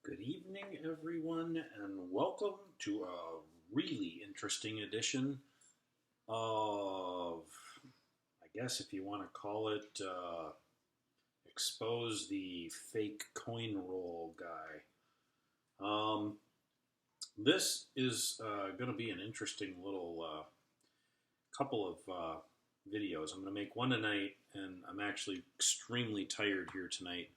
Good evening, everyone, and welcome to a really interesting edition of, I guess, if you want to call it, Expose the Fake Coin Roll Guy. This is going to be an interesting little couple of videos. I'm going to make one tonight, and I'm actually extremely tired here tonight.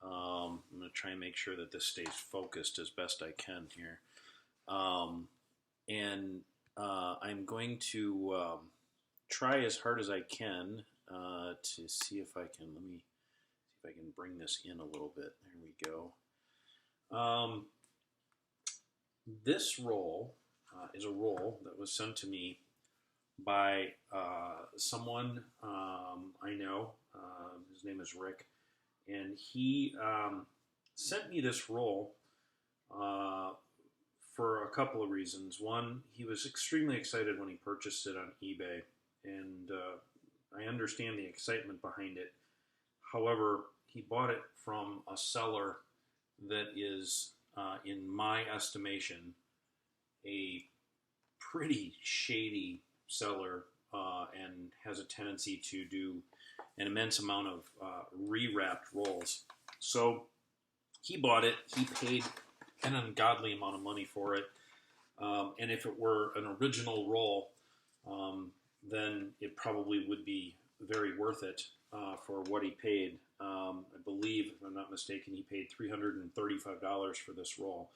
I'm going to try and make sure that this stays focused as best I can here. And I'm going to try as hard as I can to see if I can, let me see if I can bring this in a little bit. There we go. This roll is a roll that was sent to me by someone I know. His name is Rick. And he sent me this roll for a couple of reasons. One, he was extremely excited when he purchased it on eBay, and I understand the excitement behind it. However, he bought it from a seller that is, in my estimation, a pretty shady seller and has a tendency to do an immense amount of rewrapped rolls. So he bought it. He paid an ungodly amount of money for it. And if it were an original roll, then it probably would be very worth it for what he paid. I believe, if I'm not mistaken, he paid $335 for this roll.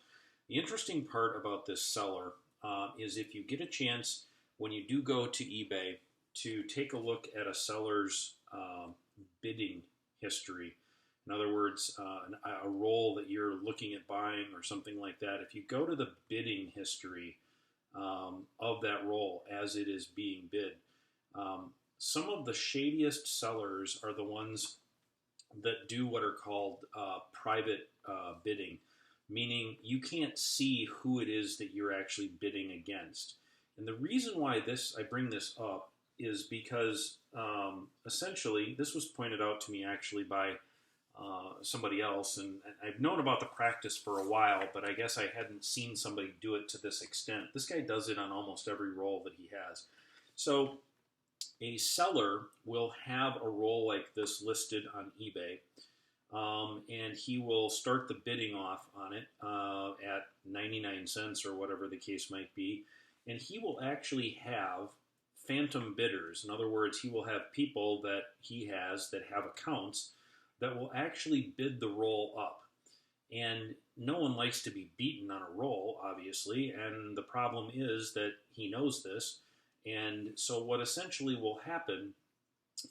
The interesting part about this seller is if you get a chance, when you do go to eBay, to take a look at a seller's bidding history. In other words, a roll that you're looking at buying or something like that. If you go to the bidding history of that roll as it is being bid, some of the shadiest sellers are the ones that do what are called private bidding, meaning you can't see who it is that you're actually bidding against. And the reason why I bring this up is because essentially this was pointed out to me actually by somebody else, and I've known about the practice for a while, but I guess I hadn't seen somebody do it to this extent. This guy does it on almost every roll that he has. So a seller will have a roll like this listed on eBay, and he will start the bidding off on it at 99 cents or whatever the case might be, and he will actually have phantom bidders. In other words, he will have people that he has that have accounts that will actually bid the roll up. And no one likes to be beaten on a roll, obviously, and the problem is that he knows this. And so what essentially will happen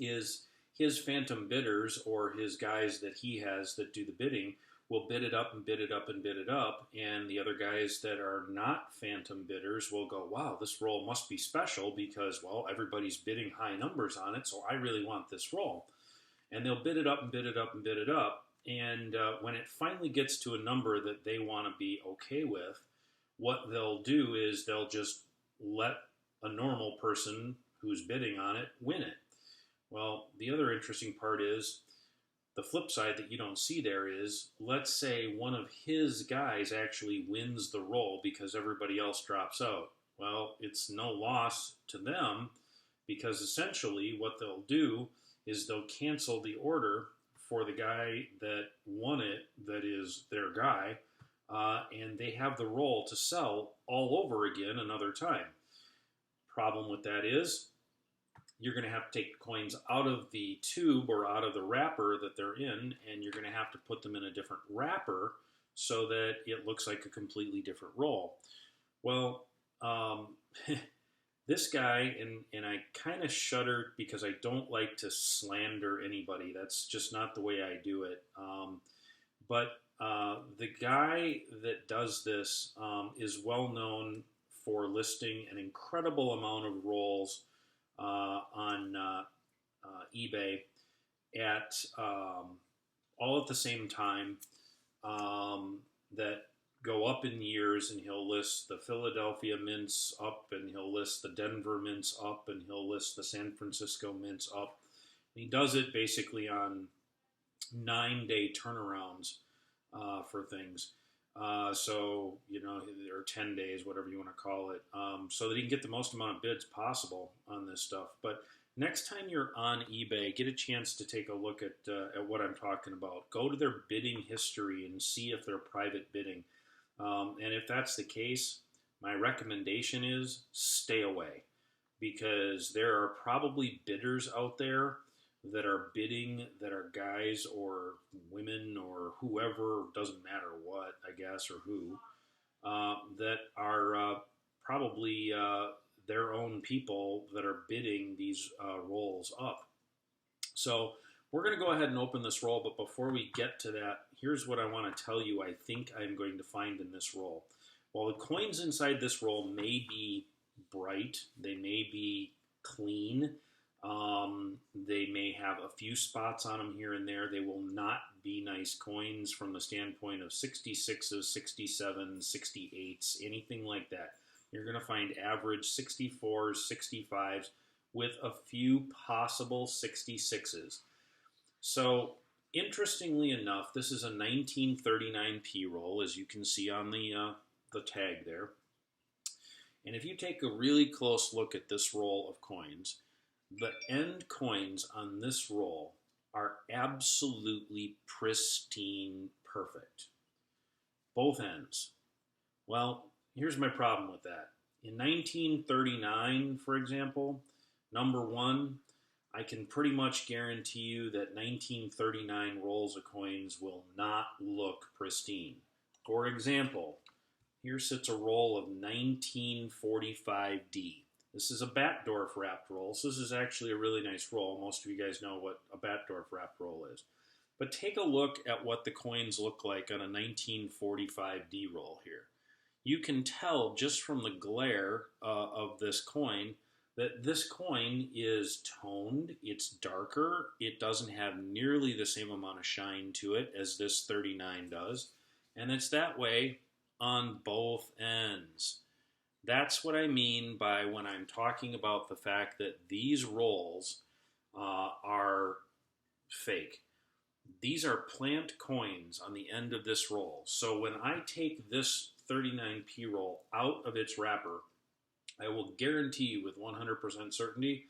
is his phantom bidders, or his guys that he has that do the bidding, will bid it up and bid it up and bid it up, and the other guys that are not phantom bidders will go, wow, this roll must be special because, well, everybody's bidding high numbers on it, so I really want this roll. And they'll bid it up and bid it up and bid it up, and when it finally gets to a number that they want to be okay with, what they'll do is they'll just let a normal person who's bidding on it win it. Well, the other interesting part is, the flip side that you don't see there is, let's say one of his guys actually wins the roll because everybody else drops out. Well, it's no loss to them, because essentially what they'll do is they'll cancel the order for the guy that won it, that is their guy, and they have the roll to sell all over again another time. Problem with that is, you're going to have to take the coins out of the tube or out of the wrapper that they're in, and you're going to have to put them in a different wrapper so that it looks like a completely different roll. Well, this guy, and I kind of shudder because I don't like to slander anybody. That's just not the way I do it. But the guy that does this is well known for listing an incredible amount of rolls on eBay at all at the same time, that go up in years, and he'll list the Philadelphia mints up, and he'll list the Denver mints up, and he'll list the San Francisco mints up. And he does it basically on 9-day turnarounds for things. So, or 10 days, whatever you want to call it, so that he can get the most amount of bids possible on this stuff. But next time you're on eBay, get a chance to take a look at what I'm talking about. Go to their bidding history and see if they're private bidding. And if that's the case, my recommendation is stay away, because there are probably bidders out there that are bidding that are guys or women or whoever, doesn't matter what, I guess, or who, that are probably their own people that are bidding these rolls up. So we're going to go ahead and open this roll, but before we get to that, here's what I want to tell you I think I'm going to find in this roll. While the coins inside this roll may be bright, they may be clean, they may have a few spots on them here and there, they will not be nice coins from the standpoint of 66s, 67s, 68s, anything like that. You're going to find average 64s, 65s, with a few possible 66s. So, interestingly enough, this is a 1939 P roll, as you can see on the tag there. And if you take a really close look at this roll of coins, the end coins on this roll are absolutely pristine perfect. Both ends. Well, here's my problem with that. In 1939, for example, number one, I can pretty much guarantee you that 1939 rolls of coins will not look pristine. For example, here sits a roll of 1945D. This is a Batdorf wrapped roll, so this is actually a really nice roll. Most of you guys know what a Batdorf wrapped roll is. But take a look at what the coins look like on a 1945D roll here. You can tell just from the glare of this coin that this coin is toned, it's darker, it doesn't have nearly the same amount of shine to it as this 39 does, and it's that way on both ends. That's what I mean by when I'm talking about the fact that these rolls are fake. These are plant coins on the end of this roll. So when I take this 39P roll out of its wrapper, I will guarantee you with 100% certainty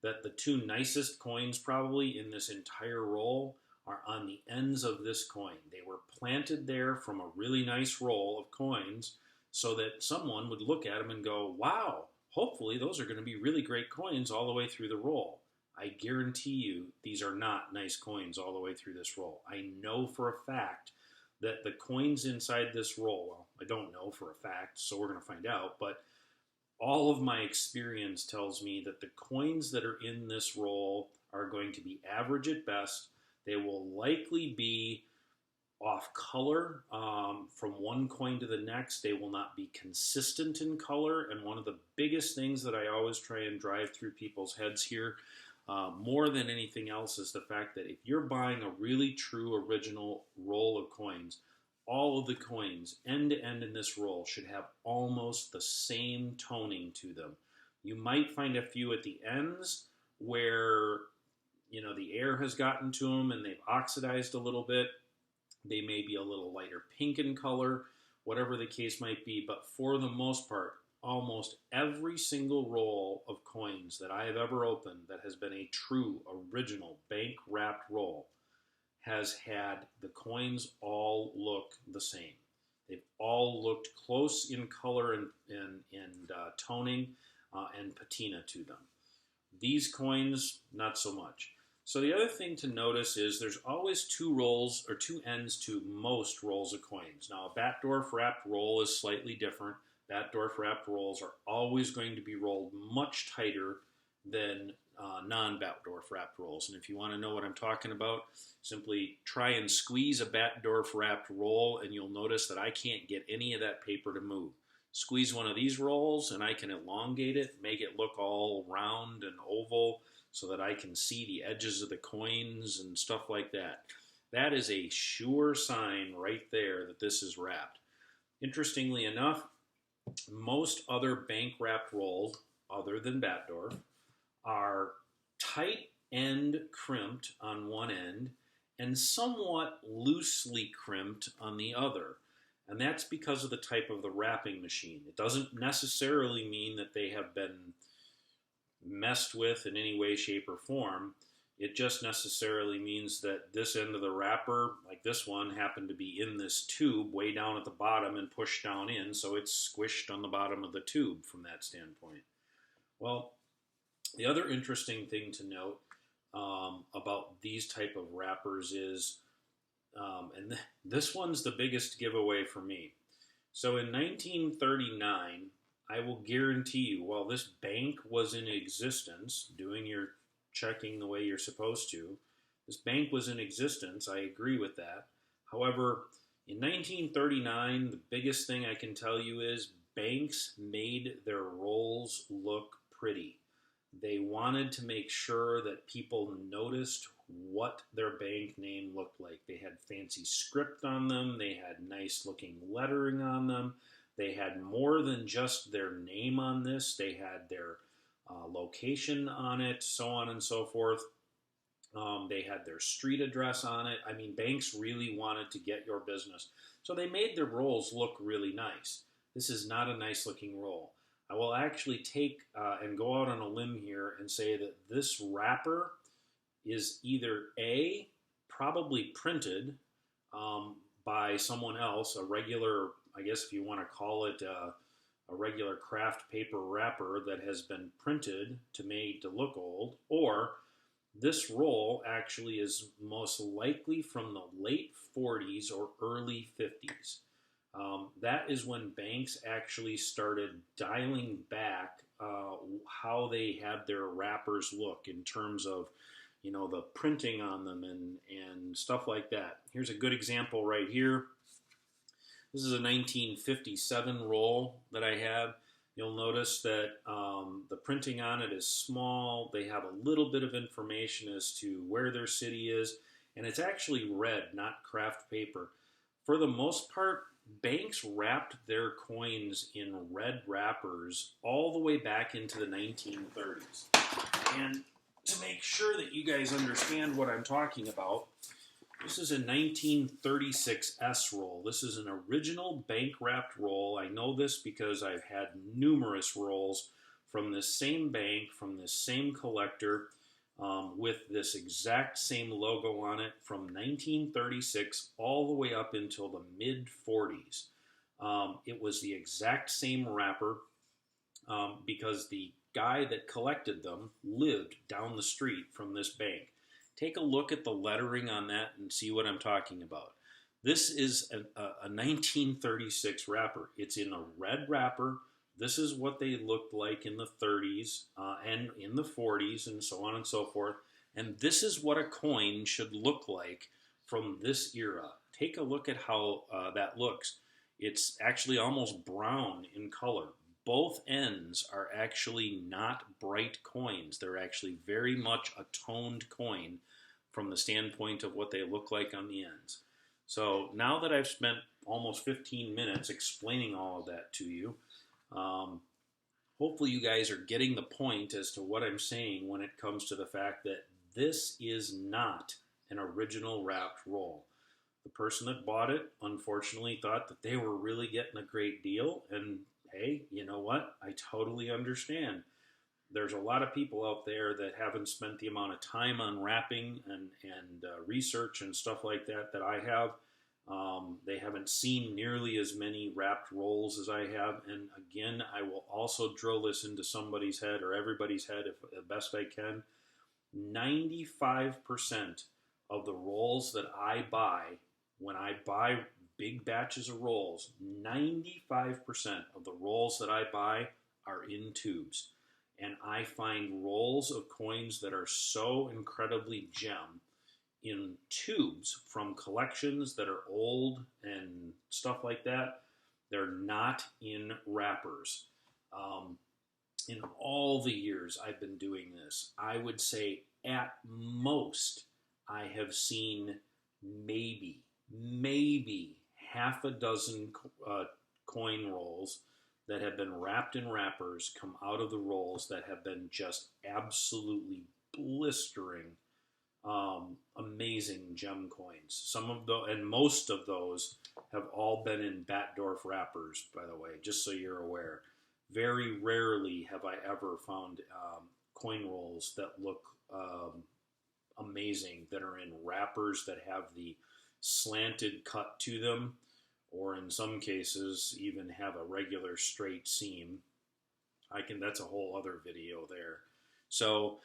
that the two nicest coins probably in this entire roll are on the ends of this coin. They were planted there from a really nice roll of coins so that someone would look at them and go, wow, hopefully those are going to be really great coins all the way through the roll. I guarantee you these are not nice coins all the way through this roll. I know for a fact that the coins inside this roll, well, I don't know for a fact, so we're going to find out, but all of my experience tells me that the coins that are in this roll are going to be average at best. They will likely be off color from one coin to the next. They will not be consistent in color. And one of the biggest things that I always try and drive through people's heads here, more than anything else, is the fact that if you're buying a really true original roll of coins, all of the coins end to end in this roll should have almost the same toning to them. You might find a few at the ends where the air has gotten to them and they've oxidized a little bit. They may be a little lighter pink in color, whatever the case might be. But for the most part, almost every single roll of coins that I have ever opened that has been a true, original, bank-wrapped roll has had the coins all look the same. They've all looked close in color and toning and patina to them. These coins, not so much. So the other thing to notice is there's always two rolls or two ends to most rolls of coins. Now, a Batdorf wrapped roll is slightly different. Batdorf wrapped rolls are always going to be rolled much tighter than non-Batdorf wrapped rolls. And if you want to know what I'm talking about, simply try and squeeze a Batdorf wrapped roll and you'll notice that I can't get any of that paper to move. Squeeze one of these rolls and I can elongate it, make it look all round and oval so that I can see the edges of the coins and stuff like that. That is a sure sign right there that this is wrapped. Interestingly enough, most other bank wrapped rolls, other than Batdorf, are tight end crimped on one end and somewhat loosely crimped on the other. And that's because of the type of the wrapping machine. It doesn't necessarily mean that they have been messed with in any way, shape, or form. It just necessarily means that this end of the wrapper, like this one, happened to be in this tube way down at the bottom and pushed down in, so it's squished on the bottom of the tube from that standpoint. Well, the other interesting thing to note about these type of wrappers is, this one's the biggest giveaway for me. So in 1939, I will guarantee you, while this bank was in existence, doing your checking the way you're supposed to, this bank was in existence. I agree with that. However, in 1939, the biggest thing I can tell you is banks made their rolls look pretty. They wanted to make sure that people noticed what their bank name looked like. They had fancy script on them. They had nice looking lettering on them. They had more than just their name on this. They had their location on it, so on and so forth. They had their street address on it. I mean, banks really wanted to get your business. So they made their rolls look really nice. This is not a nice looking roll. I will actually take and go out on a limb here and say that this wrapper is either A, probably printed by someone else, a regular, I guess if you want to call it a regular craft paper wrapper that has been printed to made to look old, or this roll actually is most likely from the late 40s or early 50s. That is when banks actually started dialing back how they had their wrappers look in terms of, you know, the printing on them and stuff like that. Here's a good example right here. This is a 1957 roll that I have. You'll notice that the printing on it is small. They have a little bit of information as to where their city is, and it's actually red, not craft paper. For the most part, banks wrapped their coins in red wrappers all the way back into the 1930s. And to make sure that you guys understand what I'm talking about, this is a 1936 S roll. This is an original bank wrapped roll. I know this because I've had numerous rolls from this same bank, from this same collector, with this exact same logo on it from 1936 all the way up until the mid 40s. It was the exact same wrapper because the guy that collected them lived down the street from this bank. Take a look at the lettering on that and see what I'm talking about. This is a 1936 wrapper. It's in a red wrapper. This is what they looked like in the 30s and in the 40s and so on and so forth. And this is what a coin should look like from this era. Take a look at how that looks. It's actually almost brown in color. Both ends are actually not bright coins. They're actually very much a toned coin from the standpoint of what they look like on the ends. So now that I've spent almost 15 minutes explaining all of that to you, hopefully you guys are getting the point as to what I'm saying when it comes to the fact that this is not an original wrapped roll. The person that bought it, unfortunately, thought that they were really getting a great deal, and hey, you know what? I totally understand. There's a lot of people out there that haven't spent the amount of time on wrapping and research and stuff like that that I have. They haven't seen nearly as many wrapped rolls as I have. And again, I will also drill this into somebody's head or everybody's head if the best I can. 95% of the rolls that I buy, when I buy big batches of rolls, 95% of the rolls that I buy are in tubes. And I find rolls of coins that are so incredibly gem in tubes from collections that are old and stuff like that. They're not in wrappers. In all the years I've been doing this, I would say at most I have seen maybe half a dozen coin rolls that have been wrapped in wrappers come out of the rolls that have been just absolutely blistering amazing gem coins. Some of the and most of those have all been in Batdorf wrappers, by the way, just so you're aware. Very rarely have I ever found coin rolls that look amazing that are in wrappers that have the slanted cut to them, or in some cases even have a regular straight seam. That's a whole other video there. So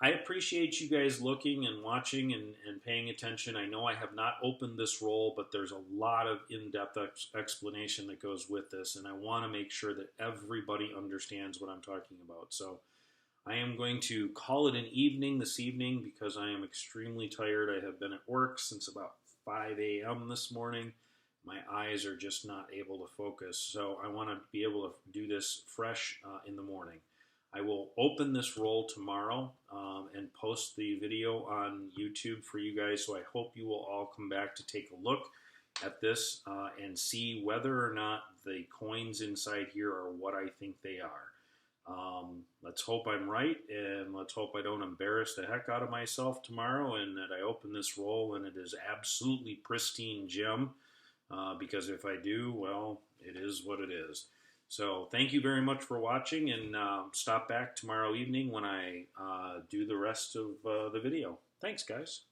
I appreciate you guys looking and watching and paying attention. I know I have not opened this roll, but there's a lot of in-depth explanation that goes with this, and I want to make sure that everybody understands what I'm talking about. So I am going to call it an evening this evening because I am extremely tired. I have been at work since about 5 a.m. this morning. My eyes are just not able to focus, so I want to be able to do this fresh in the morning. I will open this roll tomorrow and post the video on YouTube for you guys, so I hope you will all come back to take a look at this and see whether or not the coins inside here are what I think they are. Let's hope I'm right, and let's hope I don't embarrass the heck out of myself tomorrow and that I open this roll and it is absolutely pristine gem, because if I do, well, it is what it is. So thank you very much for watching, and stop back tomorrow evening when I do the rest of the video. Thanks, guys.